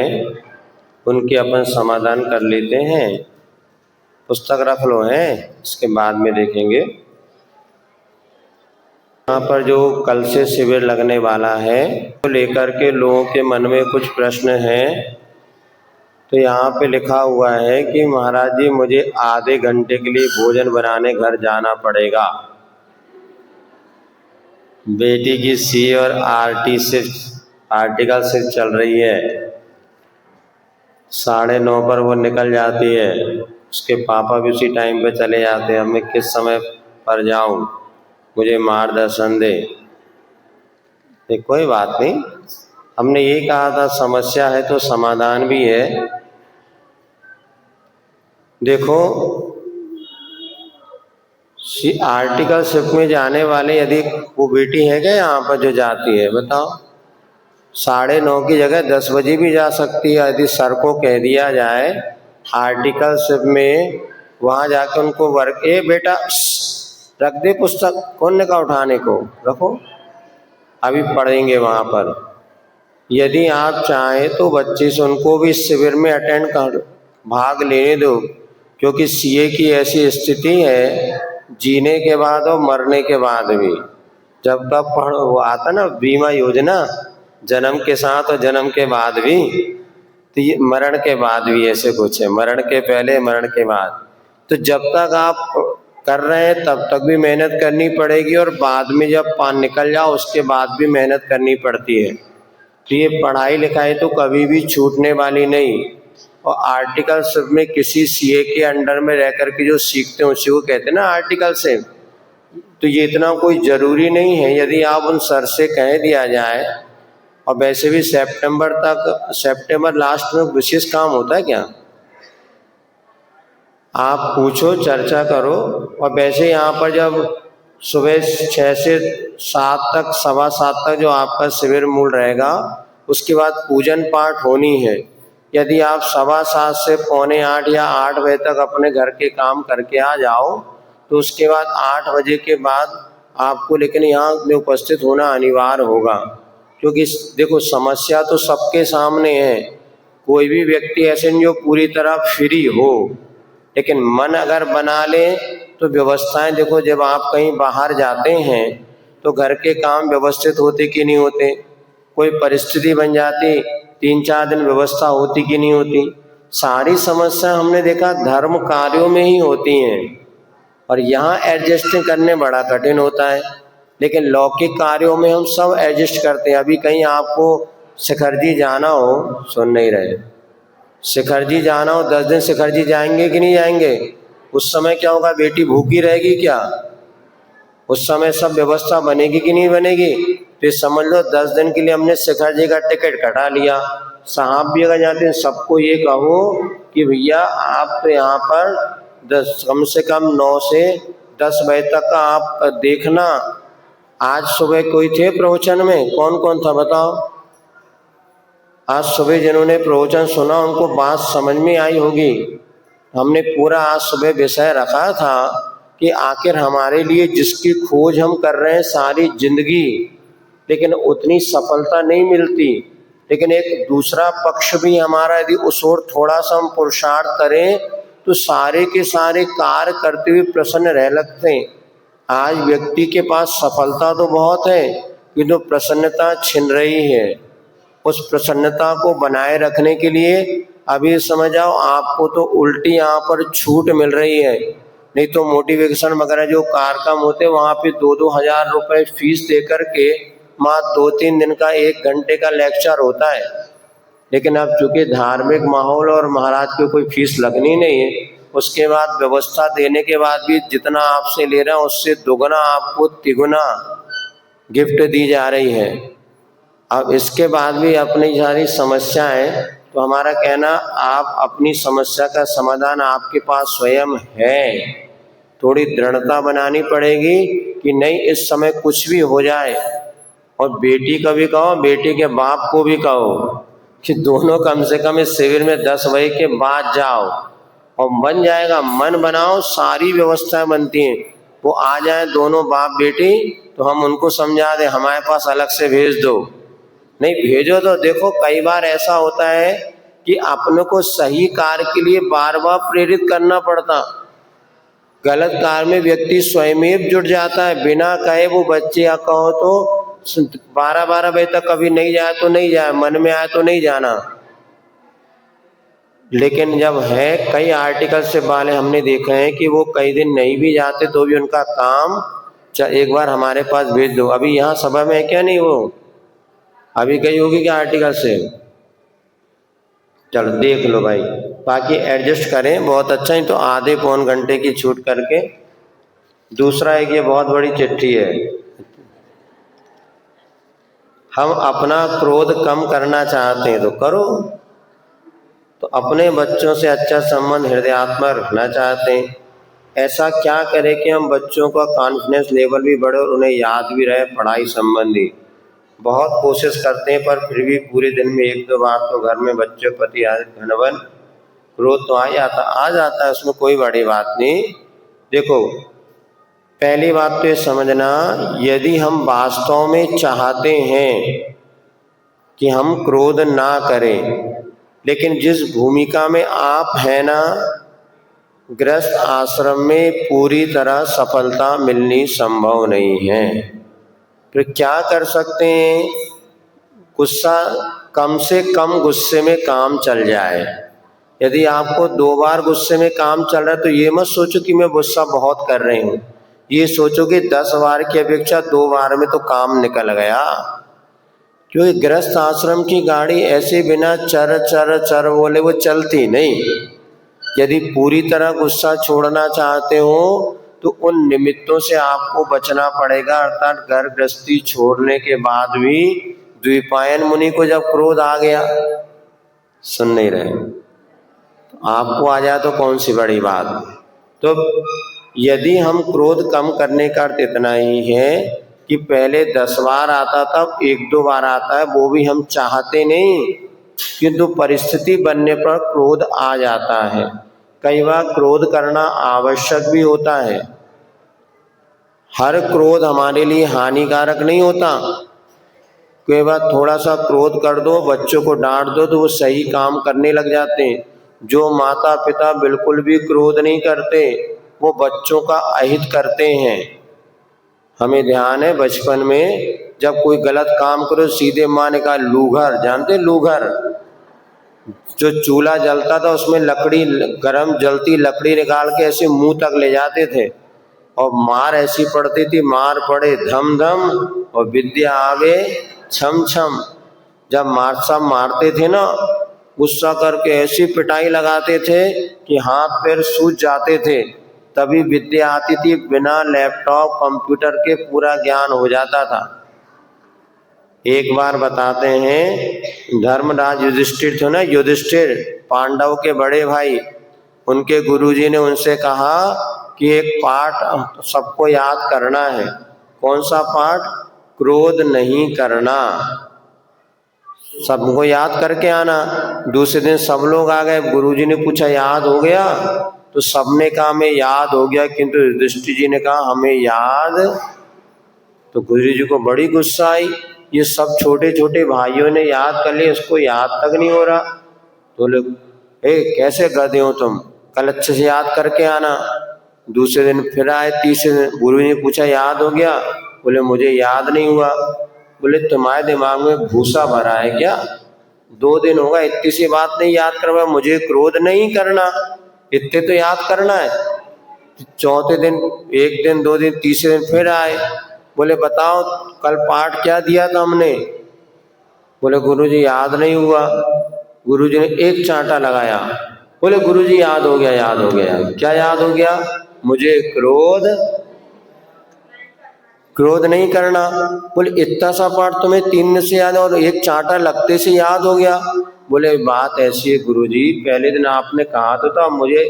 हैं उनके अपन समाधान कर लेते हैं। पुस्तक रख लो हैं, इसके बाद में देखेंगे। यहाँ पर जो कल से शिविर लगने वाला है तो लेकर के लोगों के मन में कुछ प्रश्न हैं। तो यहाँ पे लिखा हुआ है कि महाराज जी मुझे आधे घंटे के लिए भोजन बनाने घर जाना पड़ेगा। बेटी की सी और आर्टिकल शिफ्ट चल रही है, 9:30 पर वो निकल जाती है, उसके पापा भी उसी टाइम पे चले जाते हैं। अब मैं किस समय पर जाऊं, मुझे मार्गदर्शन दे। कोई बात नहीं, हमने ये कहा था समस्या है तो समाधान भी है। देखो, आर्टिकल शिफ्ट में जाने वाले यदि वो बेटी है क्या यहाँ पर जो जाती है, बताओ 9:30 की जगह 10 बजे भी जा सकती है। यदि सर को कह दिया जाए आर्टिकल शिफ्ट में वहाँ जाके उनको वर्क, ए बेटा रख दे पुस्तक, कौन ने कहा उठाने को, रखो अभी पढ़ेंगे वहाँ पर। यदि आप चाहें तो बच्चे से उनको भी इस शिविर में अटेंड कर भाग लेने दो, क्योंकि सीए की ऐसी स्थिति है जीने के बाद और मरने के बाद भी। जब तक वो आता ना बीमा योजना, जन्म के साथ और जन्म के बाद भी, तो ये मरण के बाद भी ऐसे कुछ है, मरण के पहले मरण के बाद। तो जब तक आप कर रहे हैं तब तक भी मेहनत करनी पड़ेगी और बाद में जब पान निकल जाओ उसके बाद भी मेहनत करनी पड़ती है। तो ये पढ़ाई लिखाई तो कभी भी छूटने वाली नहीं। और आर्टिकल शिफ्ट में किसी सीए के अंडर में रह कर के जो सीखते हैं उसी को कहते हैं ना आर्टिकल शिफ्ट। तो ये इतना कोई ज़रूरी नहीं है। यदि आप उन सर से कह दिया जाए, और वैसे भी सितंबर लास्ट में विशेष काम होता है क्या, आप पूछो, चर्चा करो। और वैसे यहाँ पर जब सुबह 6 से 7 तक, 7:15 तक जो आपका शिविर मूल रहेगा, उसके बाद पूजन पाठ होनी है। यदि आप 7:15 से 7:45 या 8 बजे तक अपने घर के काम करके आ जाओ तो उसके बाद 8 बजे के बाद आपको लेकिन यहाँ में उपस्थित होना अनिवार्य होगा। क्योंकि देखो समस्या तो सबके सामने है, कोई भी व्यक्ति ऐसे नहीं जो पूरी तरह फ्री हो, लेकिन मन अगर बना ले तो व्यवस्थाएं, देखो जब आप कहीं बाहर जाते हैं तो घर के काम व्यवस्थित होते कि नहीं होते, कोई परिस्थिति बन जाती 3-4 दिन व्यवस्था होती कि नहीं होती। सारी समस्या हमने देखा धर्म कार्यों में ही होती हैं और यहाँ एडजस्ट करने बड़ा कठिन होता है, लेकिन लौकिक कार्यों में हम सब एडजस्ट करते हैं। अभी कहीं आपको शिखर जी जाना हो, सुन नहीं रहे, शिखर जी जाना हो, 10 दिन शिखर जी जाएंगे कि नहीं जाएंगे? उस समय क्या होगा, बेटी भूखी रहेगी क्या? उस समय सब व्यवस्था बनेगी कि नहीं बनेगी? तो समझ लो 10 दिन के लिए हमने शिखर जी का टिकट कटा लिया। साहब भी अगर जाते हैं सबको ये कहो कि भैया आप तो यहाँ पर कम से कम 9 से 10 बजे तक का आप देखना। आज सुबह कोई थे प्रवचन में, कौन कौन था बताओ? आज सुबह जिन्होंने प्रवचन सुना उनको बात समझ में आई होगी। हमने पूरा आज सुबह विषय रखा था कि आखिर हमारे लिए जिसकी खोज हम कर रहे हैं सारी जिंदगी, लेकिन उतनी सफलता नहीं मिलती। लेकिन एक दूसरा पक्ष भी हमारा, यदि उस ओर थोड़ा सा हम पुरुषार्थ करें तो सारे के सारे कार्य करते हुए प्रसन्न रह लगते हैं। आज व्यक्ति के पास सफलता तो बहुत है किंतु प्रसन्नता छिन रही है। उस प्रसन्नता को बनाए रखने के लिए अभी समझ आओ आपको तो उल्टी यहाँ पर छूट मिल रही है। नहीं तो मोटिवेशन वगैरह जो कार्यक्रम होते हैं वहाँ पे 2-2 हजार रुपए फीस दे करके मात्र 2-3 दिन का 1 घंटे का लेक्चर होता है। लेकिन अब चूंकि धार्मिक माहौल और महाराज की कोई फीस लगनी नहीं है, उसके बाद व्यवस्था देने के बाद भी जितना आपसे ले रहा है उससे दुगना आपको तिगुना गिफ्ट दी जा रही है। अब इसके बाद भी अपनी सारी समस्याएं, तो हमारा कहना आप अपनी समस्या का समाधान आपके पास स्वयं है। थोड़ी दृढ़ता बनानी पड़ेगी कि नहीं इस समय कुछ भी हो जाए। और बेटी को भी कहो, बेटी के बाप को भी कहो कि दोनों कम से कम इस शिविर में 10 बजे के बाद जाओ। और बन जाएगा, मन बनाओ, सारी व्यवस्थाएं बनती हैं। वो आ जाए दोनों बाप बेटी तो हम उनको समझा दें हमारे पास अलग से भेज दो। नहीं भेजो तो देखो कई बार ऐसा होता है कि अपने को सही कार्य के लिए बार बार प्रेरित करना पड़ता। गलत कार्य में व्यक्ति स्वयं जुट जाता है, बिना कहे। वो बच्चे या कहो तो 12-12 बजे तक कभी नहीं जाए तो नहीं जाए, मन में आए तो नहीं जाना। लेकिन जब है कई आर्टिकल से वाले हमने देखे हैं कि वो कई दिन नहीं भी जाते तो भी उनका काम एक बार हमारे पास भेज दो। अभी यहाँ सभा में है क्या? नहीं, वो अभी गई होगी क्या आर्टिकल से? चलो देख लो भाई, बाकी एडजस्ट करें, बहुत अच्छा ही तो आधे पौन घंटे की छूट करके। दूसरा एक ये बहुत बड़ी चिट्ठी है, हम अपना क्रोध कम करना चाहते हैं तो करो, तो अपने बच्चों से अच्छा संबंध हृदयात्मा रखना चाहते हैं, ऐसा क्या करें कि हम बच्चों का कॉन्फिडेंस लेवल भी बढ़े और उन्हें याद भी रहे पढ़ाई संबंधी। बहुत कोशिश करते हैं पर फिर भी पूरे दिन में 1-2 बार तो घर में बच्चों के प्रति घनवन क्रोध तो आ जाता है, उसमें कोई बड़ी बात नहीं। देखो, पहली बात तो ये समझना, यदि हम वास्तव में चाहते हैं कि हम क्रोध ना करें, लेकिन जिस भूमिका में आप हैं ना, गृहस्थ आश्रम में पूरी तरह सफलता मिलनी संभव नहीं है। फिर क्या कर सकते हैं? गुस्सा, कम से कम गुस्से में काम चल जाए। यदि आपको 2 बार गुस्से में काम चल रहा है तो ये मत सोचो कि मैं गुस्सा बहुत कर रही हूँ, ये सोचो कि 10 बार की अपेक्षा 2 बार में तो काम निकल गया। क्योंकि गृहस्थ आश्रम की गाड़ी ऐसे बिना चर चर चर बोले वो चलती नहीं। यदि पूरी तरह गुस्सा छोड़ना चाहते हो तो उन निमित्तों से आपको बचना पड़ेगा, अर्थात घर गृहस्थी छोड़ने के बाद भी। द्विपायन मुनि को जब क्रोध आ गया, सुन नहीं रहे, तो आपको आ जाए तो कौन सी बड़ी बात। तो यदि हम क्रोध कम करने का अर्थ इतना ही है कि पहले 10 बार आता था, 1-2 बार आता है, वो भी हम चाहते नहीं, किंतु परिस्थिति बनने पर क्रोध आ जाता है। कई बार क्रोध करना आवश्यक भी होता है। हर क्रोध हमारे लिए हानिकारक नहीं होता। कई बार थोड़ा सा क्रोध कर दो, बच्चों को डांट दो तो वो सही काम करने लग जाते हैं। जो माता पिता बिल्कुल भी क्रोध नहीं करते, वो बच्चों का अहित करते हैं। हमें ध्यान है बचपन में जब कोई गलत काम करो सीधे माँ ने कहा लूघर, जानते लूघर? जो चूल्हा जलता था उसमें लकड़ी, गरम जलती लकड़ी निकाल के ऐसे मुंह तक ले जाते थे और मार ऐसी पड़ती थी, मार पड़े धम धम और विद्या आवे छम छम। जब मार साहब मारते थे ना, गुस्सा करके ऐसी पिटाई लगाते थे कि हाथ पैर सूज जाते थे, तभी विद्या आती थी। बिना लैपटॉप कंप्यूटर के पूरा ज्ञान हो जाता था। एक बार बताते हैं, धर्मराज युधिष्ठिर थे ना, युधिष्ठिर पांडव के बड़े भाई, उनके गुरुजी ने उनसे कहा कि एक पाठ सबको याद करना है। कौन सा पाठ? क्रोध नहीं करना। सबको याद करके आना। दूसरे दिन सब लोग आ गए, गुरुजी ने पूछा याद हो गया? तो सबने कहा हमें याद हो गया, किंतु युधिष्ठिर जी ने कहा हमें याद। तो गुरुजी को बड़ी गुस्सा आई, ये सब छोटे छोटे भाइयों ने याद कर लिया, इसको याद तक नहीं हो रहा। तो लोग, कैसे गधे हो तुम, कल अच्छे से याद करके आना। दूसरे दिन फिर आए, तीसरे दिन गुरुजी ने पूछा याद हो गया? बोले मुझे याद नहीं हुआ। बोले तुम्हारे दिमाग में भूसा भरा है क्या? 2 दिन होगा इतनी सी बात नहीं याद करवा, मुझे क्रोध नहीं करना, इतने तो याद करना है। चौथे दिन, 1 दिन 2 दिन, तीसरे दिन फिर आए, बोले बताओ कल पाठ क्या दिया था हमने? बोले गुरुजी याद नहीं हुआ। गुरुजी ने एक चांटा लगाया, बोले गुरुजी याद हो गया, याद हो गया। क्या याद हो गया? मुझे क्रोध नहीं करना। बोले इतना सा पाठ तुम्हें 3 दिन से याद है और एक चांटा लगते से याद हो गया? बोले बात ऐसी है गुरुजी, पहले दिन आपने कहा तो था, मुझे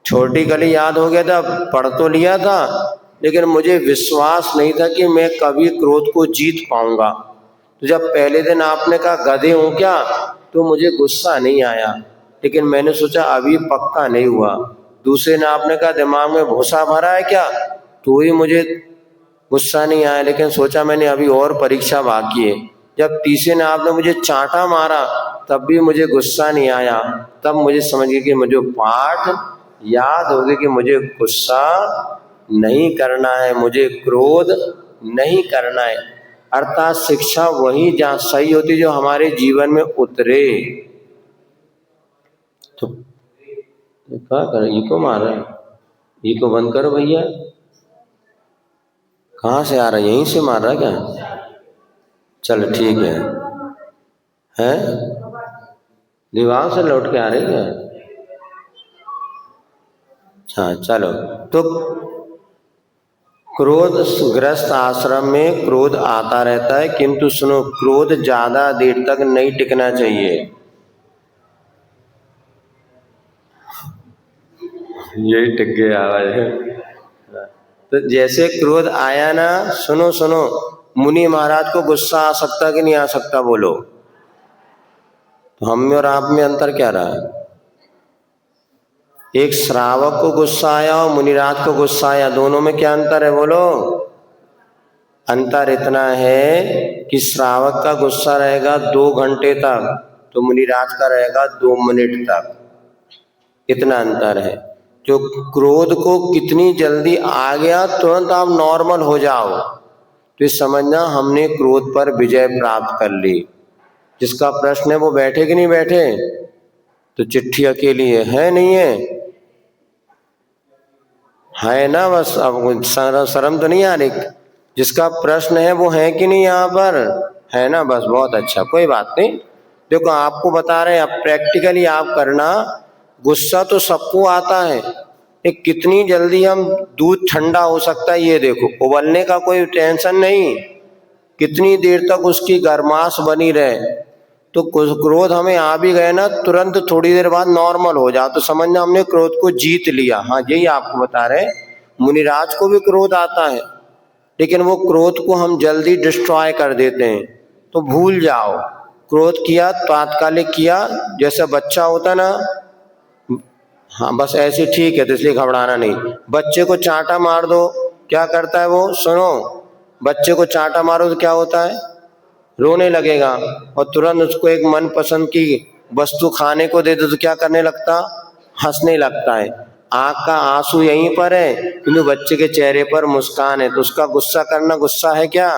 छोटी कली याद हो गया था, पढ़ तो लिया था, लेकिन मुझे विश्वास नहीं था कि मैं कभी क्रोध को जीत पाऊंगा। तो जब पहले दिन आपने कहा गधे हो क्या, तो मुझे गुस्सा नहीं आया, लेकिन मैंने सोचा अभी पक्का नहीं हुआ। दूसरे दिन आपने कहा दिमाग में भूसा भरा है क्या, तो ही मुझे गुस्सा नहीं आया, लेकिन सोचा मैंने अभी और परीक्षा बाकी है। जब तीसरे दिन आपने मुझे चांटा मारा तब भी मुझे गुस्सा नहीं आया, तब मुझे समझ गया कि मुझे पाठ याद हो गया कि मुझे गुस्सा नहीं करना है, मुझे क्रोध नहीं करना है। अर्थात शिक्षा वही जहाँ सही होती जो हमारे जीवन में उतरे। तो क्या करें, ये को मार रहा है, ये को बंद करो भैया। कहाँ से आ रहा है, यहीं से मार रहा है क्या? चलो ठीक है, हैं दीवार से लौट के आ रही है। हाँ चलो, तो क्रोध ग्रस्त आश्रम में क्रोध आता रहता है, किंतु सुनो, क्रोध ज्यादा देर तक नहीं टिकना चाहिए। यही टिक गया आवाज। तो जैसे क्रोध आया ना, सुनो सुनो, मुनि महाराज को गुस्सा आ सकता कि नहीं आ सकता बोलो? तो हम में और आप में अंतर क्या रहा? एक श्रावक को गुस्सा आया और मुनिराज को गुस्सा आया, दोनों में क्या अंतर है बोलो? अंतर इतना है कि श्रावक का गुस्सा रहेगा 2 घंटे तक, तो मुनिराज का रहेगा 2 मिनट तक। इतना अंतर है। जो क्रोध को कितनी जल्दी आ गया, तुरंत आप नॉर्मल हो जाओ, तो समझना हमने क्रोध पर विजय प्राप्त कर ली। जिसका प्रश्न है वो बैठे कि नहीं बैठे? तो चिट्ठी अकेली है नहीं है ना? बस अब शर्म तो नहीं आ रही? जिसका प्रश्न है वो है कि नहीं यहाँ पर? है ना? बस बहुत अच्छा, कोई बात नहीं। देखो आपको बता रहे हैं, अब प्रैक्टिकली आप करना। गुस्सा तो सबको आता है, ये कितनी जल्दी हम दूध ठंडा हो सकता है ये देखो, उबलने का कोई टेंशन नहीं, कितनी देर तक उसकी गर्माश बनी रहे। तो क्रोध हमें आ भी गए ना, तुरंत थोड़ी देर बाद नॉर्मल हो जाओ, तो समझना हमने क्रोध को जीत लिया। हाँ यही आपको बता रहे हैं। मुनिराज को भी क्रोध आता है, लेकिन वो क्रोध को हम जल्दी डिस्ट्रॉय कर देते हैं। तो भूल जाओ, क्रोध किया तात्कालिक किया, जैसा बच्चा होता ना, हाँ बस ऐसे ठीक है, तो इसलिए घबराना नहीं। बच्चे को चांटा मार दो, क्या करता है वो? सुनो, बच्चे को चांटा मारो तो क्या होता है? रोने लगेगा, और तुरंत उसको एक मनपसंद की वस्तु खाने को दे दो तो क्या करने लगता? हंसने लगता है। आंख का आंसू यहीं पर है, क्योंकि बच्चे के चेहरे पर मुस्कान है, तो उसका गुस्सा करना गुस्सा है क्या?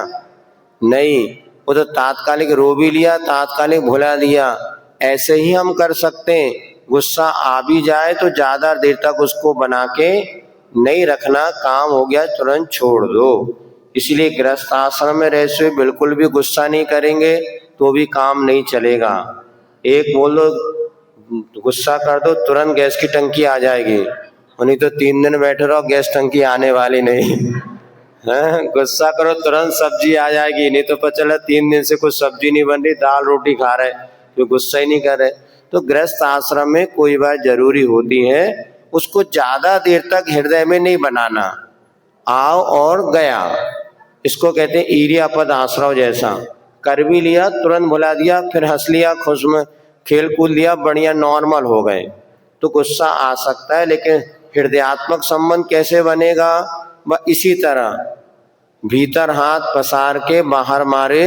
नहीं, वो तो तात्कालिक रो भी लिया, तात्कालिक भुला दिया। ऐसे ही हम कर सकते हैं, गुस्सा आ भी जाए तो ज्यादा देर तक उसको बना के नहीं रखना, काम हो गया तुरंत छोड़ दो। इसलिए गृहस्थ आश्रम में रहते हुए बिल्कुल भी गुस्सा नहीं करेंगे तो भी काम नहीं चलेगा। एक बोल दो गुस्सा कर दो, तुरंत गैस की टंकी आ जाएगी, नहीं तो 3 दिन बैठे रहो, गैस टंकी आने वाली नहीं है। गुस्सा करो तुरंत सब्जी आ जाएगी, नहीं तो पता चला 3 दिन से कुछ सब्जी नहीं बन रही, दाल रोटी खा रहे, तो गुस्सा ही नहीं कर रहे। तो गृहस्थ आश्रम में कोई बात जरूरी होती है, उसको ज्यादा देर तक हृदय में नहीं बनाना। आओ और गया, इसको कहते हैं ईर्यापद आश्रव जैसा। कर भी लिया, तुरंत भुला दिया, फिर हंस लिया, खुश में खेल कूद लिया, बढ़िया नॉर्मल हो गए। तो गुस्सा आ सकता है, लेकिन हृदयात्मक संबंध कैसे बनेगा? वह इसी तरह, भीतर हाथ पसार के बाहर मारे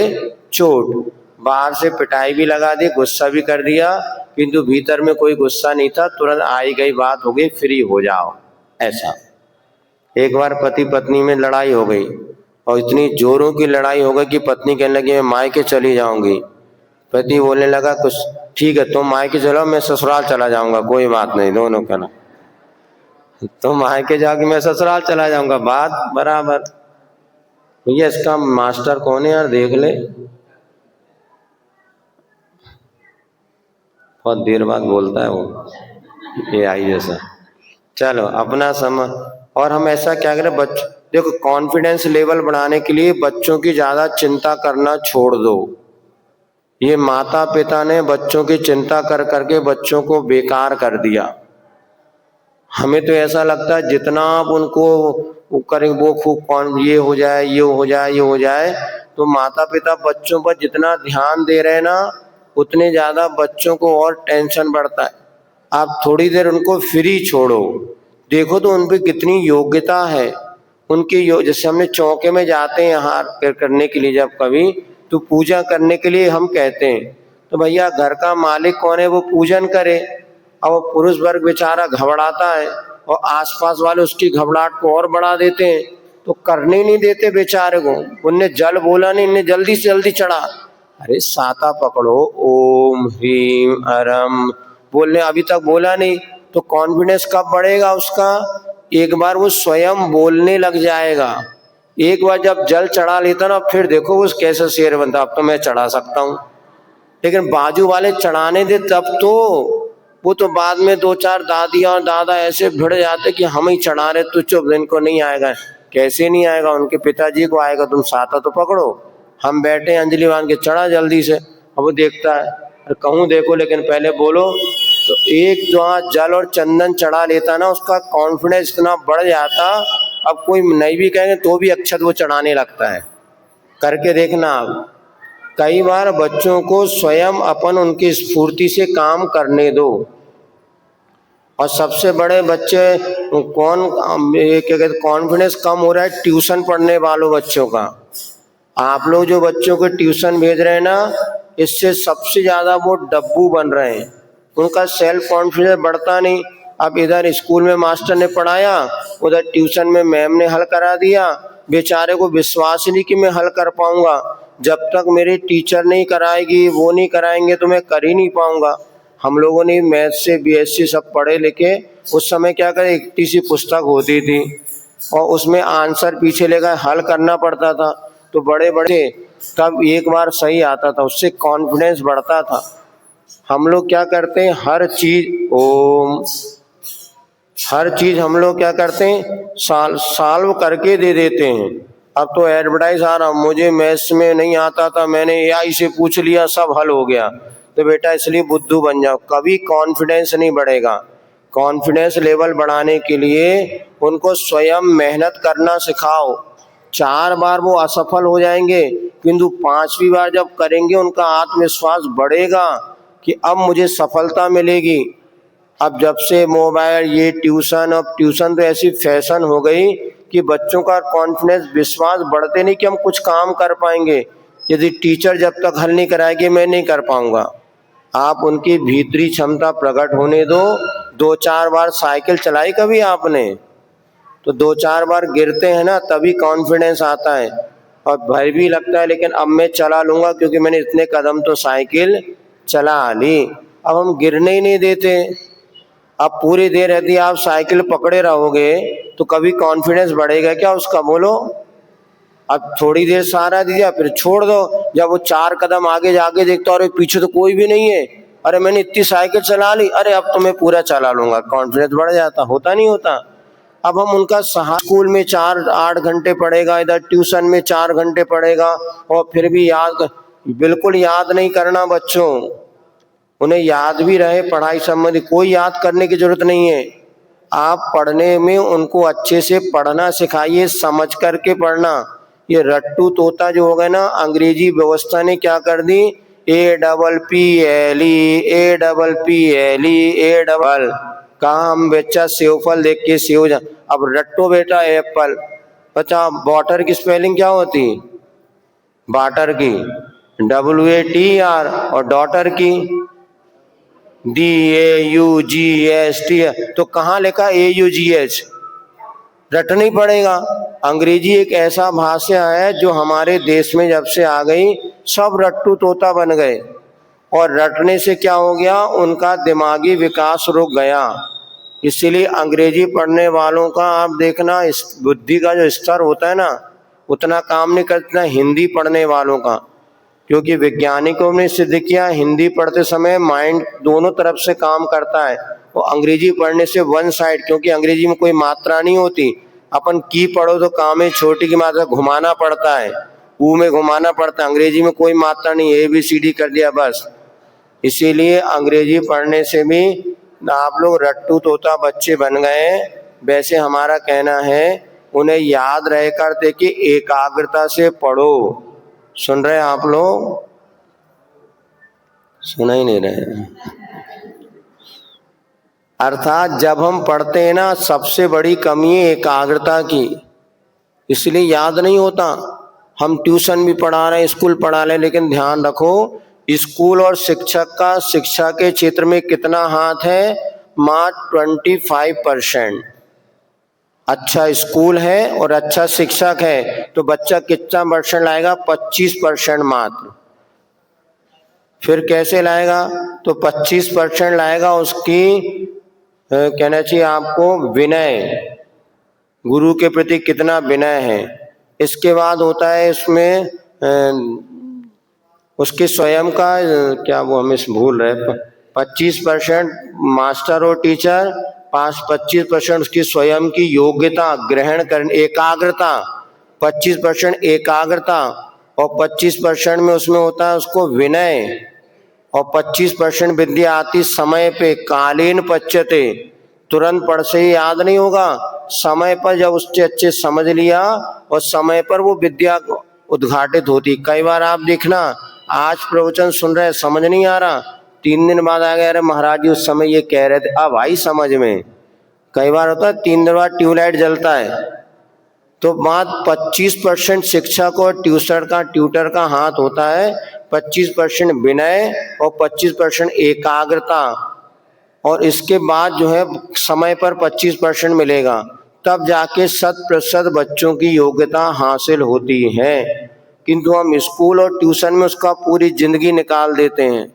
चोट, बाहर से पिटाई भी लगा दी, गुस्सा भी कर दिया, किंतु भीतर में कोई गुस्सा नहीं था, तुरंत आई गई बात हो गई, फ्री हो जाओ। ऐसा एक बार पति पत्नी में लड़ाई हो गई, और इतनी जोरों की लड़ाई हो गई कि पत्नी कहने लगी मैं मायके चली जाऊंगी। पति बोलने लगा कुछ ठीक है, तुम मायके चलो, मैं ससुराल चला जाऊंगा, कोई बात नहीं, दोनों का ना, तुम मायके जाके मैं ससुराल चला जाऊंगा, बात बराबर। भैया इसका मास्टर कौन है यार, देख ले, बहुत देर बाद बोलता है वो, ये आई जैसा। चलो अपना समय, और हम ऐसा क्या करें, देखो कॉन्फिडेंस लेवल बढ़ाने के लिए बच्चों की ज्यादा चिंता करना छोड़ दो। ये माता पिता ने बच्चों की चिंता कर करके बच्चों को बेकार कर दिया। हमें तो ऐसा लगता है जितना आप उनको करें वो खूब ये हो जाए, ये हो जाए, ये हो जाए। तो माता पिता बच्चों पर जितना ध्यान दे रहे हैं ना, उतने ज्यादा बच्चों को और टेंशन बढ़ता है। आप थोड़ी देर उनको फ्री छोड़ो, देखो तो उन पर कितनी योग्यता है उनकी। जैसे हमने चौके में जाते हैं हार करने के लिए, जब कभी तो पूजा करने के लिए हम कहते हैं, तो भैया घर का मालिक कौन है, वो पूजन करे। अब वो पुरुष वर्ग बेचारा घबराता है और आसपास वाले उसकी घबराहट को और बढ़ा देते हैं, तो करने नहीं देते बेचारे को। उनने जल बोला नहीं, इनने जल्दी से जल्दी चढ़ा। अरे साता पकड़ो, ओम ह्रीम अरम बोलने, अभी तक बोला नहीं, तो कॉन्फिडेंस कब बढ़ेगा उसका? एक बार वो स्वयं बोलने लग जाएगा। एक बार जब जल चढ़ा लेता ना, फिर देखो वो कैसा शेर बनता, अब तो मैं चढ़ा सकता हूँ। लेकिन बाजू वाले चढ़ाने दे तब तो, वो तो बाद में दो चार दादियां और दादा ऐसे भिड़ जाते कि हम ही चढ़ा रहे, तो चुप, इनको नहीं आएगा। कैसे नहीं आएगा, उनके पिताजी को आएगा। तुम साता तो पकड़ो, हम बैठे अंजलि बांध के, चढ़ा जल्दी से। अब वो देखता है, अरे कहूँ देखो लेकिन पहले बोलो। तो एक जो जल और चंदन चढ़ा लेता ना, उसका कॉन्फिडेंस इतना बढ़ जाता, अब कोई नहीं भी कहेंगे तो भी अक्षत वो चढ़ाने लगता है। करके देखना आप। कई बार बच्चों को स्वयं अपन उनकी स्फूर्ति से काम करने दो। और सबसे बड़े बच्चे कौन, क्या कहते, कॉन्फिडेंस कम हो रहा है ट्यूशन पढ़ने वालों बच्चों का। आप लोग जो बच्चों को ट्यूशन भेज रहे हैं ना, इससे सबसे ज्यादा वो डब्बू बन रहे हैं। उनका सेल्फ कॉन्फिडेंस बढ़ता नहीं। अब इधर स्कूल में मास्टर ने पढ़ाया, उधर ट्यूशन में मैम ने हल करा दिया। बेचारे को विश्वास ही नहीं कि मैं हल कर पाऊंगा। जब तक मेरी टीचर नहीं कराएगी, वो नहीं कराएंगे, तो मैं कर ही नहीं पाऊंगा। हम लोगों ने मैथ से बीएससी सब पढ़े लिखे, उस समय क्या करें, इतनी सी पुस्तक होती थी और उसमें आंसर पीछे लेकर हल करना पड़ता था। तो बड़े बड़े तब एक बार सही आता था, उससे कॉन्फिडेंस बढ़ता था। हम लोग क्या करते हैं, हर चीज हम लोग क्या करते हैं, सॉल्व करके दे देते हैं। अब तो एडवर्टाइज आ रहा, मुझे मैथ्स में नहीं आता था, मैंने एआई से पूछ लिया, सब हल हो गया। तो बेटा इसलिए बुद्धू बन जाओ, कभी कॉन्फिडेंस नहीं बढ़ेगा। कॉन्फिडेंस लेवल बढ़ाने के लिए उनको स्वयं मेहनत करना सिखाओ। 4 बार वो असफल हो जाएंगे, किंतु 5वीं बार जब करेंगे उनका आत्मविश्वास बढ़ेगा कि अब मुझे सफलता मिलेगी। अब जब से मोबाइल, ये ट्यूशन, अब ट्यूशन तो ऐसी फैशन हो गई कि बच्चों का कॉन्फिडेंस, विश्वास बढ़ते नहीं कि हम कुछ काम कर पाएंगे। यदि टीचर जब तक हल नहीं कराएगी, मैं नहीं कर पाऊंगा। आप उनकी भीतरी क्षमता प्रकट होने दो। 2-4 बार साइकिल चलाई कभी आपने, तो 2-4 बार गिरते हैं ना, तभी कॉन्फिडेंस आता है और भय भी लगता है, लेकिन अब मैं चला लूंगा क्योंकि मैंने इतने कदम तो साइकिल चला ली। अब हम गिरने ही नहीं देते। अब पूरी देर यदि आप साइकिल पकड़े रहोगे तो कभी कॉन्फिडेंस बढ़ेगा क्या उसका, बोलो? अब थोड़ी देर सहारा दिया, फिर छोड़ दो। जब वो 4 कदम आगे जाके देखता, अरे पीछे तो कोई भी नहीं है, अरे मैंने इतनी साइकिल चला ली, अरे अब तो मैं पूरा चला लूंगा, कॉन्फिडेंस बढ़ जाता। होता नहीं होता? अब हम उनका स्कूल में 4-8 घंटे पढ़ेगा, इधर ट्यूशन में 4 घंटे पढ़ेगा, और फिर भी बिल्कुल याद नहीं करना बच्चों। उन्हें याद भी रहे पढ़ाई संबंधी, कोई याद करने की जरूरत नहीं है। आप पढ़ने में उनको अच्छे से पढ़ना सिखाइए, समझ करके पढ़ना। ये रट्टू तोता जो हो गए ना, अंग्रेजी व्यवस्था ने क्या कर दी, APPLE कहा हम बच्चा सेवफल देख के सेव अब रट्टो बेटा एप्पल। बच्चा वाटर की स्पेलिंग क्या होती, वाटर की WATR, और डॉटर की DAUGST। तो कहाँ लिखा AUGH, रटना ही पड़ेगा। अंग्रेजी एक ऐसा भाषा है जो हमारे देश में जब से आ गई, सब रट्टू तोता बन गए। और रटने से क्या हो गया, उनका दिमागी विकास रुक गया। इसीलिए अंग्रेजी पढ़ने वालों का आप देखना, इस बुद्धि का जो स्तर होता है ना, उतना काम नहीं करता हिंदी पढ़ने वालों का। क्योंकि वैज्ञानिकों ने सिद्ध किया, हिंदी पढ़ते समय माइंड दोनों तरफ से काम करता है। और अंग्रेजी पढ़ने से वन साइड, क्योंकि अंग्रेजी में कोई मात्रा नहीं होती। अपन की पढ़ो तो काम है, छोटी की मात्रा घुमाना पड़ता है, ऊ में घुमाना पड़ता है। अंग्रेजी में कोई मात्रा नहीं, ABCD कर दिया बस। इसीलिए अंग्रेजी पढ़ने से भी आप लोग रट्टू तोता बच्चे बन गए। वैसे हमारा कहना है उन्हें याद रह करते कि एकाग्रता से पढ़ो। सुन रहे आप लोग? सुना ही नहीं रहे। अर्थात जब हम पढ़ते हैं ना, सबसे बड़ी कमी है एकाग्रता की, इसलिए याद नहीं होता। हम ट्यूशन भी पढ़ा रहे हैं, स्कूल पढ़ा रहे हैं, लेकिन ध्यान रखो स्कूल और शिक्षक का शिक्षा के क्षेत्र में कितना हाथ है? मात्र 25%। अच्छा स्कूल है और अच्छा शिक्षक है तो बच्चा कितना परसेंट लाएगा? 25% मात्र। फिर कैसे लाएगा? तो 25% लाएगा उसकी कहना चाहिए आपको विनय, गुरु के प्रति कितना विनय है। इसके बाद होता है इसमें उसके स्वयं का क्या वो हमें भूल रहे, 25% मास्टर और टीचर, 25% उसकी स्वयं की योग्यता ग्रहण करने, एकाग्रता, 25% एकाग्रता, और 25% में उसमें होता है उसको विनय, और 25% विद्या आती समय पे, कालीन पच्यते, तुरंत पढ़ से ही याद नहीं होगा, समय पर जब उससे अच्छे समझ लिया और समय पर वो विद्या उद्घाटित होती। कई बार आप देखना आज प्रवचन सुन रहे समझ नहीं आ रहा, 3 दिन बाद आ गया अरे महाराज जी उस समय ये कह रहे थे, अब आई समझ में। कई बार होता है 3 दिन बाद ट्यूबलाइट जलता है। तो बात 25% शिक्षक और ट्यूटर का हाथ होता है, 25% विनय और 25% एकाग्रता, और इसके बाद जो है समय पर 25% मिलेगा, तब जाके 100% बच्चों की योग्यता हासिल होती है। किंतु हम स्कूल और ट्यूशन में उसका पूरी जिंदगी निकाल देते हैं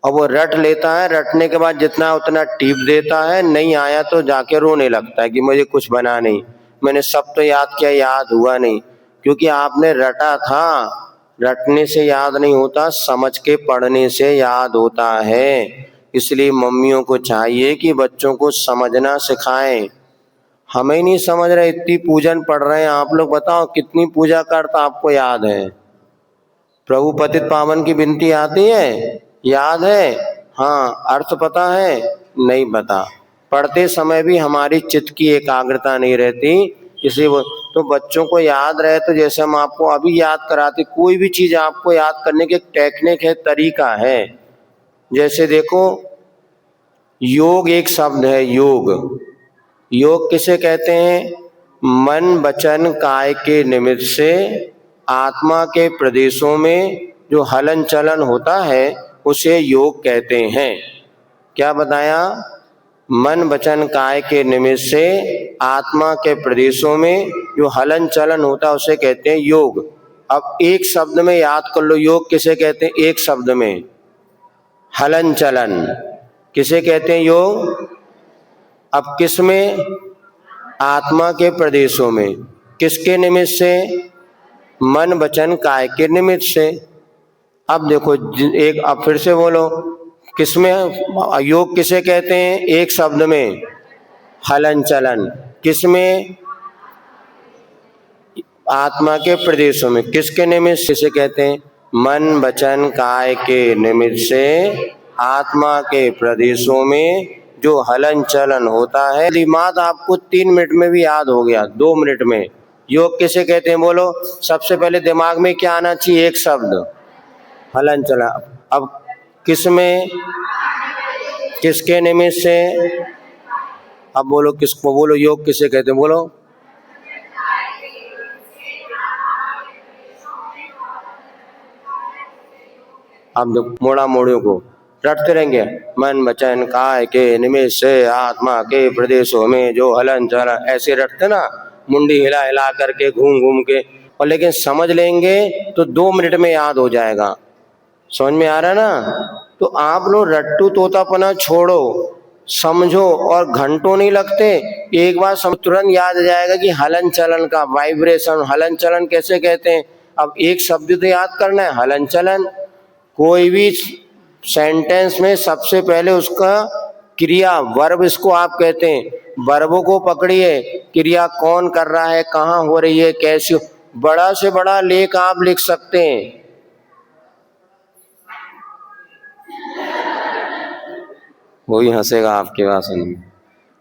और वो रट लेता है, रटने के बाद जितना उतना टीप देता है, नहीं आया तो जाके रोने लगता है कि मुझे कुछ बना नहीं, मैंने सब तो याद किया, याद हुआ नहीं, क्योंकि आपने रटा था। रटने से याद नहीं होता, समझ के पढ़ने से याद होता है। इसलिए मम्मियों को चाहिए कि बच्चों को समझना सिखाएं। हमें ही नहीं समझ रहे, इतनी पूजन पढ़ रहे हैं आप लोग, बताओ कितनी पूजा करता आपको याद है? प्रभु पतित पावन की विनती आती है, याद है? हाँ, अर्थ पता है? नहीं पता। पढ़ते समय भी हमारी चित्त की एकाग्रता नहीं रहती, इसलिए वो तो बच्चों को याद रहे। तो जैसे हम आपको अभी याद कराते, कोई भी चीज आपको याद करने की टेक्निक है, तरीका है। जैसे देखो, योग एक शब्द है, योग। योग किसे कहते हैं? मन वचन काय के निमित्त से आत्मा के प्रदेशों में जो हलन चलन होता है उसे योग कहते हैं। क्या बताया? मन वचन काय के निमित्त से आत्मा के प्रदेशों में जो हलन चलन होता है उसे कहते हैं योग। अब एक शब्द में याद कर लो, योग किसे कहते हैं? एक शब्द में हलन चलन किसे कहते हैं? योग। अब किस में? आत्मा के प्रदेशों में। किसके निमित्त से? मन वचन काय के निमित्त से। अब देखो एक, अब फिर से बोलो, किसमें योग किसे कहते हैं? एक शब्द में हलन चलन। किसमें? आत्मा के प्रदेशों में। किसके निमित्त से कहते हैं? मन वचन काय के निमित्त से आत्मा के प्रदेशों में जो हलन चलन होता है। दिमाग आपको 3 मिनट में भी याद हो गया, 2 मिनट में। योग किसे कहते हैं बोलो? सबसे पहले दिमाग में क्या आना चाहिए? एक शब्द, हलन चलन। अब किसमें? किसके निमित्त से? अब बोलो किसको? बोलो योग किसे कहते हैं? बोलो। अब मोड़ा मोड़ियों को रटते रहेंगे, मन वचन काय के निमित्त से आत्मा के प्रदेशों में जो हलन चलन, ऐसे रटते ना, मुंडी हिला हिला करके, घूम घूम के। और लेकिन समझ लेंगे तो 2 मिनट में याद हो जाएगा। समझ में आ रहा है ना? तो आप लोग रट्टू तोतापना छोड़ो, समझो, और घंटों नहीं लगते, एक बार तुरंत याद आ जाएगा कि हलन चलन का वाइब्रेशन। हलन चलन कैसे कहते हैं? अब एक शब्द तो याद करना है, हलन चलन। कोई भी सेंटेंस में सबसे पहले उसका क्रिया, वर्ब इसको आप कहते हैं। वर्बों को पकड़िए, क्रिया कौन कर रहा है, कहाँ हो रही है, कैसी। बड़ा से बड़ा लेख आप लिख सकते हैं। वही हंसेगा आपके पास में।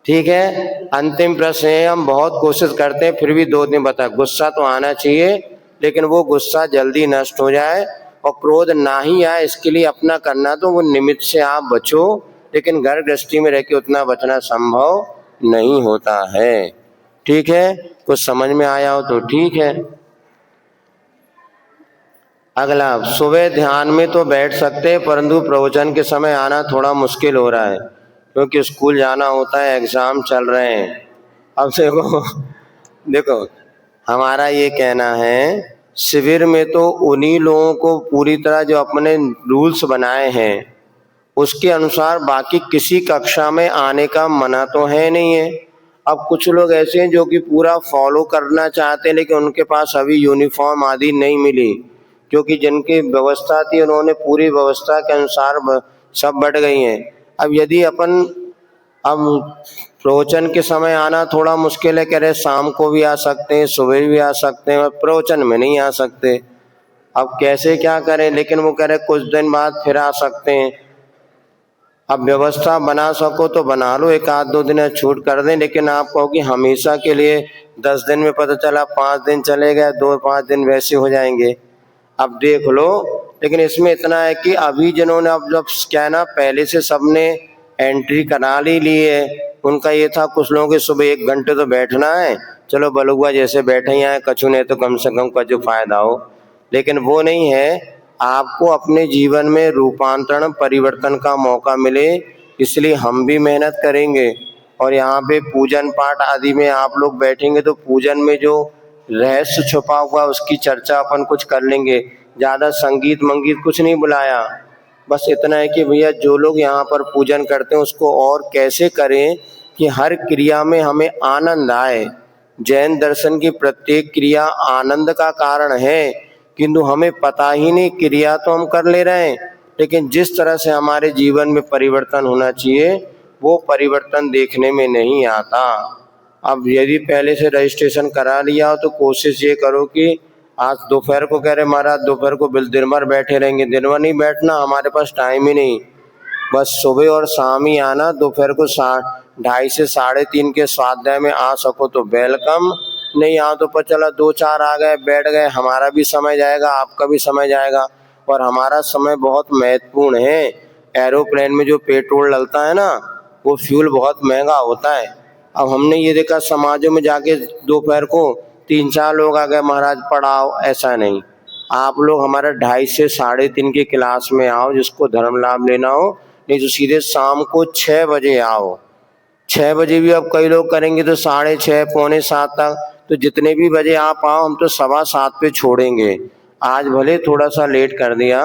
ठीक है, अंतिम प्रश्न है। हम बहुत कोशिश करते हैं फिर भी 2 दिन बता, गुस्सा तो आना चाहिए, लेकिन वो गुस्सा जल्दी नष्ट हो जाए और क्रोध ना ही आए, इसके लिए अपना करना तो वो निमित्त से आप बचो, लेकिन घर गृहस्थी में रह के उतना बचना संभव नहीं होता है। ठीक है, कुछ समझ में आया हो तो ठीक है। अगला, सुबह ध्यान में तो बैठ सकते हैं परंतु प्रवचन के समय आना थोड़ा मुश्किल हो रहा है क्योंकि स्कूल जाना होता है, एग्जाम चल रहे हैं। अब देखो देखो हमारा ये कहना है, शिविर में तो उन्हीं लोगों को पूरी तरह जो अपने रूल्स बनाए हैं उसके अनुसार बाकी किसी कक्षा में आने का मना तो है नहीं है। अब कुछ लोग ऐसे हैं जो कि पूरा फॉलो करना चाहते हैं लेकिन उनके पास अभी यूनिफॉर्म आदि नहीं मिली, क्योंकि जिनकी व्यवस्था थी उन्होंने पूरी व्यवस्था के अनुसार सब बढ़ गई हैं। अब यदि अपन अब प्रवचन के समय आना थोड़ा मुश्किल है, कह रहे शाम को भी आ सकते हैं, सुबह भी आ सकते हैं, प्रवचन में नहीं आ सकते। अब कैसे क्या करें, लेकिन वो कह रहे कुछ दिन बाद फिर आ सकते हैं। अब व्यवस्था बना सको तो बना लो, एक आध दो दिन छूट कर दें, लेकिन आप कहो कि हमेशा के लिए 10 दिन में पता चला 5 दिन चले गए, 2-5 दिन वैसे हो जाएंगे। अब देख लो, लेकिन इसमें इतना है कि अभी जिन्होंने अब जब क्या है ना, पहले से सबने एंट्री करा ली है, उनका ये था कुछ लोगों के सुबह 1 घंटे तो बैठना है, चलो बलुआ जैसे बैठे ही आए, कछु नहीं तो कम से कम कछु फायदा हो। लेकिन वो नहीं है, आपको अपने जीवन में रूपांतरण परिवर्तन का मौका मिले, इसलिए हम भी मेहनत करेंगे। और यहाँ पे पूजन पाठ आदि में आप लोग बैठेंगे तो पूजन में जो रहस्य छुपा हुआ उसकी चर्चा अपन कुछ कर लेंगे। ज़्यादा संगीत मंगीत कुछ नहीं बुलाया, बस इतना है कि भैया जो लोग यहाँ पर पूजन करते हैं उसको और कैसे करें कि हर क्रिया में हमें आनंद आए। जैन दर्शन की प्रत्येक क्रिया आनंद का कारण है, किंतु हमें पता ही नहीं, क्रिया तो हम कर ले रहे हैं लेकिन जिस तरह से हमारे जीवन में परिवर्तन होना चाहिए वो परिवर्तन देखने में नहीं आता। अब यदि पहले से रजिस्ट्रेशन करा लिया हो तो कोशिश ये करो कि आज दोपहर को कह रहे महाराज दोपहर को दिन भर बैठे रहेंगे, दिन भर नहीं बैठना, हमारे पास टाइम ही नहीं, बस सुबह और शाम ही आना। दोपहर को 2:30 से 3:30 के स्वाध्याय में आ सको तो वेलकम, नहीं आ तो पता चला 2-4 आ गए बैठ गए, हमारा भी समय जाएगा आपका भी समय जाएगा। और हमारा समय बहुत महत्वपूर्ण है। एरोप्लेन में जो पेट्रोल डलता है ना वो फ्यूल बहुत महंगा होता है। अब हमने ये देखा समाजों में जाके दोपहर को 3-4 लोग आ गए महाराज पढ़ाओ, ऐसा नहीं। आप लोग हमारा 2:30 से 3:30 की क्लास में आओ जिसको धर्म लाभ लेना हो, नहीं तो सीधे शाम को 6 बजे आओ। 6 बजे भी अब कई लोग करेंगे तो 6:30 पौने 7 तक, तो जितने भी बजे आप आओ हम तो 7:15 पे छोड़ेंगे। आज भले थोड़ा सा लेट कर दिया,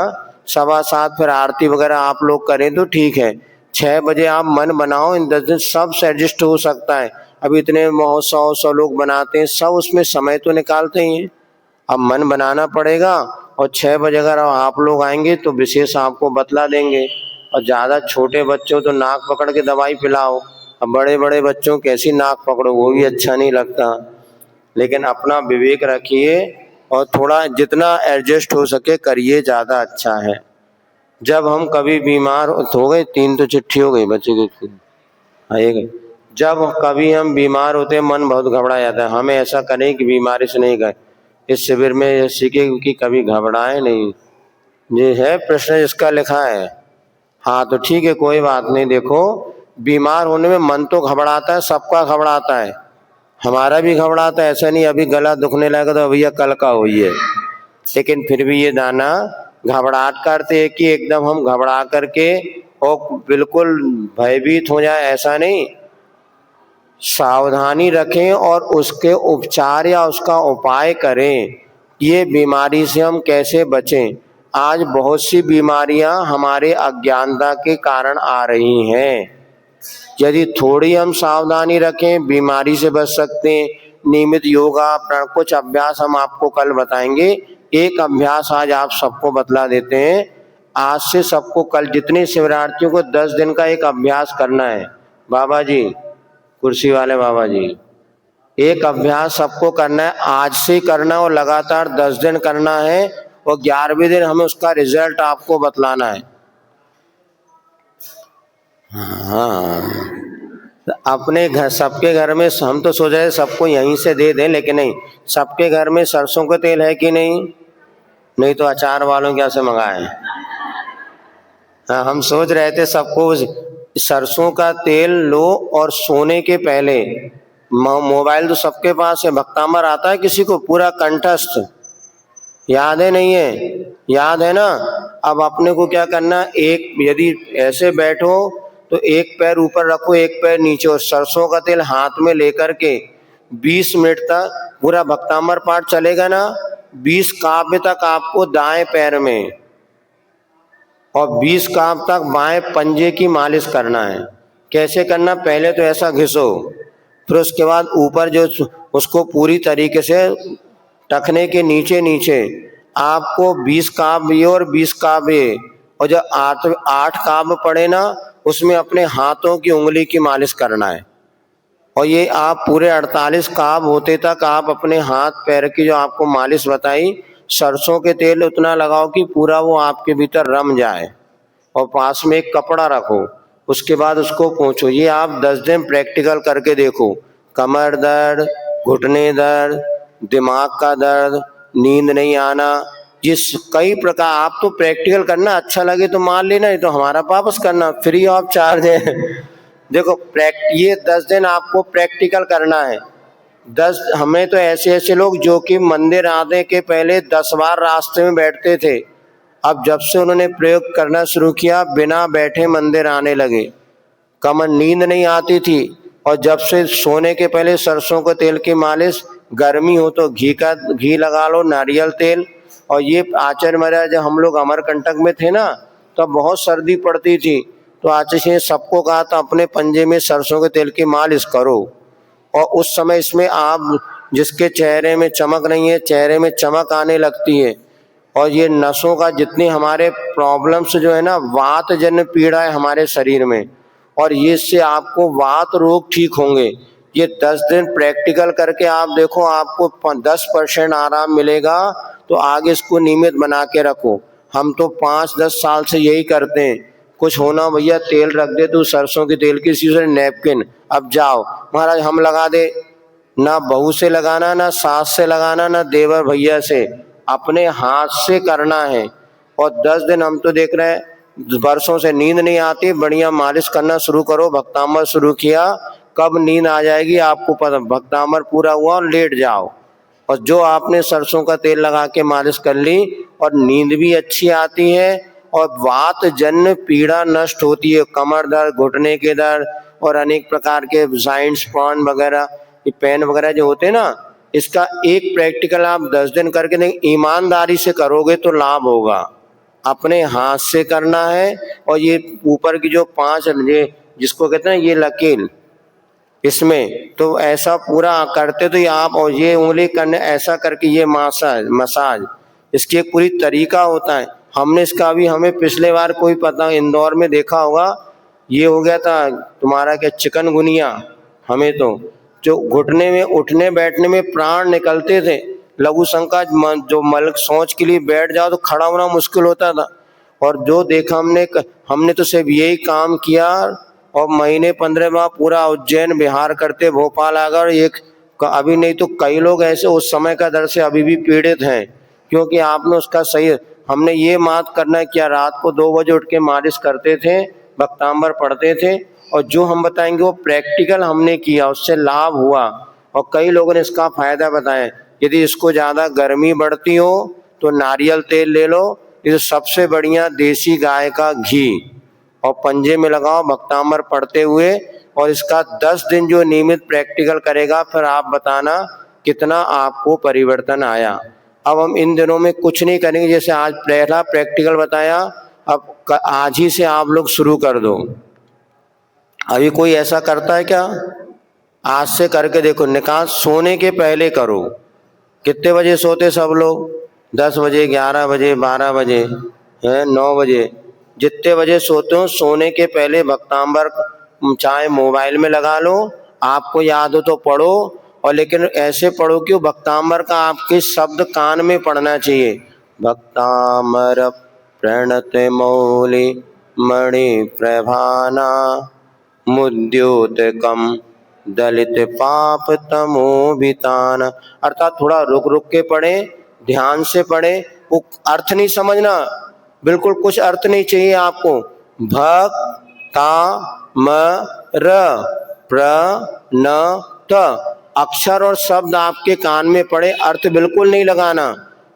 7:15 फिर आरती वगैरह आप लोग करें तो ठीक है। 6 बजे आप मन बनाओ, इन 10 दिन सब से एडजस्ट हो सकता है। अब इतने महोत्सव 100 लोग बनाते हैं, सब उसमें समय तो निकालते ही हैं। अब मन बनाना पड़ेगा और 6 बजे अगर आप लोग आएंगे तो विशेष आपको बतला देंगे। और ज़्यादा छोटे बच्चों तो नाक पकड़ के दवाई पिलाओ, अब बड़े बड़े बच्चों कैसी नाक पकड़ो, वो भी अच्छा नहीं लगता। लेकिन अपना विवेक रखिए और थोड़ा जितना एडजस्ट हो सके करिए, ज़्यादा अच्छा है। जब हम कभी बीमार हो गए, 3 तो चिट्ठी हो गई बच्चे की, जब कभी हम बीमार होते हैं मन बहुत घबरा जाता है, हमें ऐसा करें कि बीमारी से नहीं गए, इस शिविर में सीखे कि कभी घबराए नहीं। ये है प्रश्न जिसका लिखा है, हाँ तो ठीक है कोई बात नहीं। देखो बीमार होने में मन तो घबराता है, सबका घबराता है, हमारा भी घबराता है, ऐसा नहीं अभी गला दुखने लगा तो भैया कल का हुई है। लेकिन फिर भी ये दाना घबराहट करते है कि एकदम हम घबरा करके और बिल्कुल भयभीत हो जाए, ऐसा नहीं। सावधानी रखें और उसके उपचार या उसका उपाय करें, ये बीमारी से हम कैसे बचें। आज बहुत सी बीमारियां हमारे अज्ञानता के कारण आ रही हैं, यदि थोड़ी हम सावधानी रखें बीमारी से बच सकते हैं। नियमित योगा कुछ अभ्यास हम आपको कल बताएंगे, एक अभ्यास आज आप सबको बतला देते हैं। आज से सबको कल जितने शिवरार्थियों को 10 दिन का एक अभ्यास करना है, बाबा जी कुर्सी वाले बाबा जी, एक अभ्यास सबको करना है, आज से करना है और लगातार 10 दिन करना है और 11वें दिन हमें उसका रिजल्ट आपको बतलाना है। हाँ अपने घर सबके घर में, हम तो सोच रहे सबको यहीं से दे दें, लेकिन नहीं, सबके घर में सरसों का तेल है कि नहीं, नहीं तो अचार वालों क्या से मंगाए। हाँ हम सोच रहे थे सबको सरसों का तेल लो और सोने के पहले, मोबाइल तो सबके पास है, भक्तामर आता है किसी को पूरा कंठस्थ, याद है नहीं है? याद है ना? अब अपने को क्या करना, एक यदि ऐसे बैठो तो एक पैर ऊपर रखो, एक पैर नीचे, और सरसों का तेल हाथ में लेकर के 20 मिनट तक पूरा भक्तामर पाठ चलेगा ना, 20 काव्य तक आपको दाएं पैर में और 20 काव्य तक बाएं पंजे की मालिश करना है। कैसे करना, पहले तो ऐसा घिसो, फिर उसके बाद ऊपर जो उसको पूरी तरीके से टखने के नीचे नीचे आपको 20 काव्य ये और 20 काव्य ये, और जब 8 काव्य पड़े ना, उसमें अपने हाथों की उंगली की मालिश करना है। और ये आप पूरे 48 काव्य होते तक आप अपने हाथ पैर की जो आपको मालिश बताई, सरसों के तेल उतना लगाओ कि पूरा वो आपके भीतर रम जाए, और पास में एक कपड़ा रखो, उसके बाद उसको पोंछो। ये आप 10 दिन प्रैक्टिकल करके देखो। कमर दर्द, घुटने दर्द, दिमाग का दर्द, नींद नहीं आना, जिस कई प्रकार, आप तो प्रैक्टिकल करना, अच्छा लगे तो मान लेना, नहीं तो हमारा वापस करना, फ्री ऑफ चार्ज है। देखो ये 10 दिन आपको प्रैक्टिकल करना है। 10 हमें तो ऐसे ऐसे लोग जो कि मंदिर आने के पहले 10 बार रास्ते में बैठते थे, अब जब से उन्होंने प्रयोग करना शुरू किया, बिना बैठे मंदिर आने लगे। कमर नींद नहीं आती थी, और जब से सोने के पहले सरसों के तेल की मालिश, गर्मी हो तो घी लगा लो, नारियल तेल। और ये आचार्य महाराज जब हम लोग अमरकंटक में थे ना, तब बहुत सर्दी पड़ती थी, तो आचार्य ने सबको कहा था अपने पंजे में सरसों के तेल की मालिश करो। और उस समय इसमें आप जिसके चेहरे में चमक नहीं है, चेहरे में चमक आने लगती है। और ये नसों का जितनी हमारे प्रॉब्लम्स जो है ना, वात जन्य पीड़ा है हमारे शरीर में, और ये इससे आपको वात रोग ठीक होंगे। ये 10 दिन प्रैक्टिकल करके आप देखो, आपको 10% आराम मिलेगा। तो आगे इसको नियमित बना के रखो। हम तो 5-10 साल से यही करते हैं। कुछ होना भैया, तेल रख दे तू सरसों के तेल की, सीधे नैपकिन, अब जाओ महाराज हम लगा दे। ना बहू से लगाना, ना सास से लगाना, ना देवर भैया से, अपने हाथ से करना है। और 10 दिन हम तो देख रहे हैं, वर्षों से नींद नहीं आती, बढ़िया मालिश करना शुरू करो। भक्तामर शुरू किया, कब नींद आ जाएगी आपको पता, भक्तामर पूरा हुआ और लेट जाओ। और जो आपने सरसों का तेल लगा के मालिश कर ली, और नींद भी अच्छी आती है, और वात जन्य पीड़ा नष्ट होती है, कमर दर्द, घुटने के दर्द, और अनेक प्रकार के जॉइंट्स पॉन वगैरह, पेन वगैरह जो होते हैं ना, इसका एक प्रैक्टिकल आप 10 दिन करके देखें, ईमानदारी से करोगे तो लाभ होगा। अपने हाथ से करना है। और ये ऊपर की जो 5 ये जिसको कहते हैं ये लकीर, इसमें तो ऐसा पूरा करते तो ये आप, और ये उंगली करने ऐसा करके ये मसाज इसकी एक पूरी तरीका होता है। हमने इसका अभी, हमें पिछले बार कोई पता इंदौर में देखा होगा, ये हो गया था तुम्हारा क्या चिकनगुनिया, हमें तो जो घुटने में उठने बैठने में प्राण निकलते थे, लघु शंका, जो मलक सोच के लिए बैठ जाओ तो खड़ा होना मुश्किल होता था। और जो देखा हमने तो सिर्फ यही काम किया, और महीने 15 माह पूरा उज्जैन बिहार करते, भोपाल आ गए। और एक अभी नहीं तो कई लोग ऐसे उस समय का दर्द से अभी भी पीड़ित हैं, क्योंकि आपने उसका सही, हमने ये मात करना किया, रात को 2 बजे उठ के मालिश करते थे, भक्तांबर पढ़ते थे, और जो हम बताएंगे वो प्रैक्टिकल हमने किया, उससे लाभ हुआ। और कई लोगों ने इसका फायदा बताया। यदि इसको ज़्यादा गर्मी बढ़ती हो तो नारियल तेल ले लो, ये सबसे बढ़िया देसी गाय का घी, और पंजे में लगाओ भक्तामर पढ़ते हुए। और इसका 10 दिन जो नियमित प्रैक्टिकल करेगा, फिर आप बताना कितना आपको परिवर्तन आया। अब हम इन दिनों में कुछ नहीं करेंगे, जैसे आज पहला प्रैक्टिकल बताया, अब आज ही से आप लोग शुरू कर दो। अभी कोई ऐसा करता है क्या? आज से करके देखो। निकाल सोने के पहले करो। कितने बजे सोते सब लोग? 10 बजे, 11 बजे, 12 बजे, हैं 9 बजे, जितने बजे सोते हो, सोने के पहले भक्तांबर चाहे मोबाइल में लगा लो, आपको याद हो तो पढ़ो। और लेकिन ऐसे पढ़ो कि भक्तांबर का आपके शब्द कान में पढ़ना चाहिए। भक्तांबर प्रणत मौलि मणि प्रभाना मुद्योतकम दलित पाप तमोभितान। अर्थात थोड़ा रुक रुक के पढ़े, ध्यान से पढ़े। वो अर्थ नहीं समझना, बिल्कुल कुछ अर्थ नहीं चाहिए आपको। भक्तामर प्रणत, अक्षर और शब्द आपके कान में पड़े, अर्थ बिल्कुल नहीं लगाना।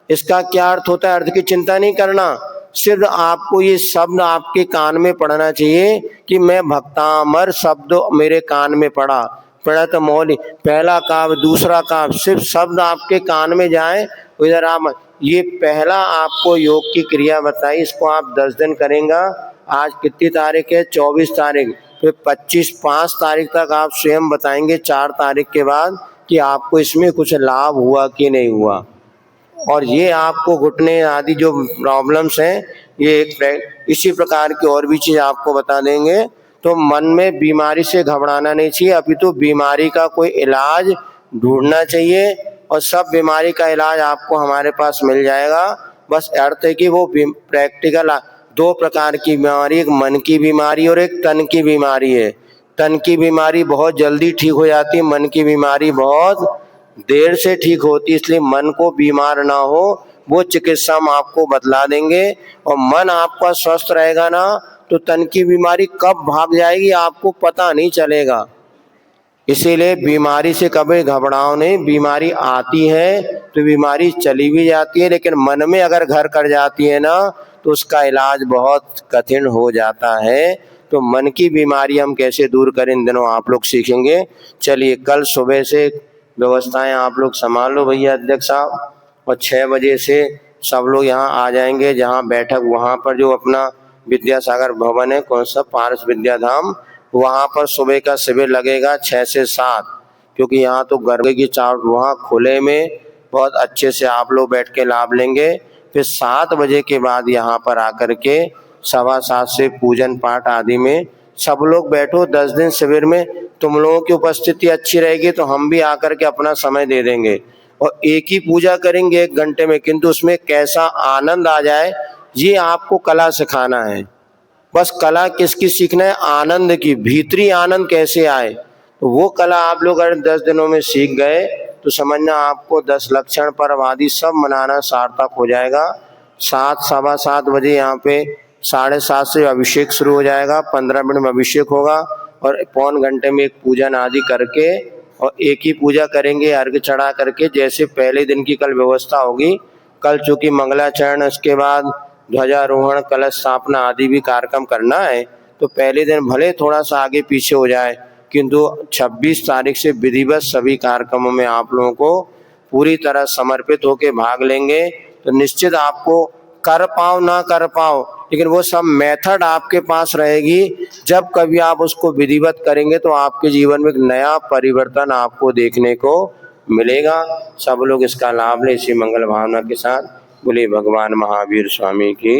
इसका क्या अर्थ होता है? अर्थ की चिंता नहीं करना, सिर्फ आपको ये शब्द आपके कान में पड़ना चाहिए कि मैं भक्तामर शब्द मेरे कान में पड़ा। प्रणत मौलि, पहला काव्य दूसरा काव्य, सिर्फ शब्द आपके कान में जाए। इधर आप ये पहला आपको योग की क्रिया बताई, इसको आप 10 दिन करेंगे। आज कितनी तारीख है? 24 तारीख। फिर 5 तारीख तक आप स्वयं बताएंगे 4 तारीख के बाद कि आपको इसमें कुछ लाभ हुआ कि नहीं हुआ। और ये आपको घुटने आदि जो प्रॉब्लम्स हैं, ये इसी प्रकार की और भी चीज़ आपको बता देंगे। तो मन में बीमारी से घबराना नहीं चाहिए, अभी तो बीमारी का कोई इलाज ढूंढना चाहिए और सब बीमारी का इलाज आपको हमारे पास मिल जाएगा। बस अर्थ है कि वो प्रैक्टिकल 2 प्रकार की बीमारी, एक मन की बीमारी और एक तन की बीमारी है। तन की बीमारी बहुत जल्दी ठीक हो जाती है, मन की बीमारी बहुत देर से ठीक होती, इसलिए मन को बीमार ना हो वो चिकित्सा हम आपको बतला देंगे। और मन आपका स्वस्थ रहेगा ना तो तन की बीमारी कब भाग जाएगी आपको पता नहीं चलेगा। इसीलिए बीमारी से कभी घबराओ नहीं, बीमारी आती है तो बीमारी चली भी जाती है, लेकिन मन में अगर घर कर जाती है ना तो उसका इलाज बहुत कठिन हो जाता है। तो मन की बीमारी हम कैसे दूर करें इन दिनों आप लोग सीखेंगे। चलिए कल सुबह से व्यवस्थाएं आप लोग संभाल लो भैया अध्यक्ष साहब, और 6 बजे से सब लोग यहाँ आ जाएंगे। जहाँ बैठक वहाँ पर जो अपना विद्यासागर भवन है, कौन सा पारस विद्याधाम, वहाँ पर सुबह का शिविर लगेगा 6 से 7, क्योंकि यहाँ तो गर्मी की चाट, वहाँ खुले में बहुत अच्छे से आप लोग बैठ के लाभ लेंगे। फिर 7 बजे के बाद यहाँ पर आकर के 7:15 से पूजन पाठ आदि में सब लोग बैठो। 10 दिन शिविर में तुम लोगों की उपस्थिति अच्छी रहेगी तो हम भी आकर के अपना समय दे देंगे और एक ही पूजा करेंगे 1 घंटे में, किंतु उसमें कैसा आनंद आ जाए ये आपको कला सिखाना है। बस कला किसकी सीखना है? आनंद की, भीतरी आनंद कैसे आए, तो वो कला आप लोग अगर 10 दिनों में सीख गए तो समझना आपको 10 लक्षण पर्व आदि सब मनाना सार्थक हो जाएगा। 7, 7:15 बजे यहाँ पे 7:30 से अभिषेक शुरू हो जाएगा, 15 मिनट में अभिषेक होगा और 1 घंटे में एक पूजन आदि करके और एक ही पूजा करेंगे अर्घ चढ़ा करके। जैसे पहले दिन की कल व्यवस्था होगी, कल चूँकि मंगलाचरण, उसके बाद ध्वजारोहण, कलश स्थापना आदि भी कार्यक्रम करना है, तो पहले दिन भले थोड़ा सा आगे पीछे हो जाए, किंतु 26 तारीख से विधिवत सभी कार्यक्रमों में आप लोगों को पूरी तरह समर्पित होकर भाग लेंगे। तो निश्चित आपको कर पाओ ना कर पाओ, लेकिन वो सब मेथड आपके पास रहेगी। जब कभी आप उसको विधिवत करेंगे तो आपके जीवन में एक नया परिवर्तन आपको देखने को मिलेगा। सब लोग इसका लाभ लें। इसी मंगल भावना के साथ बोले भगवान महावीर स्वामी की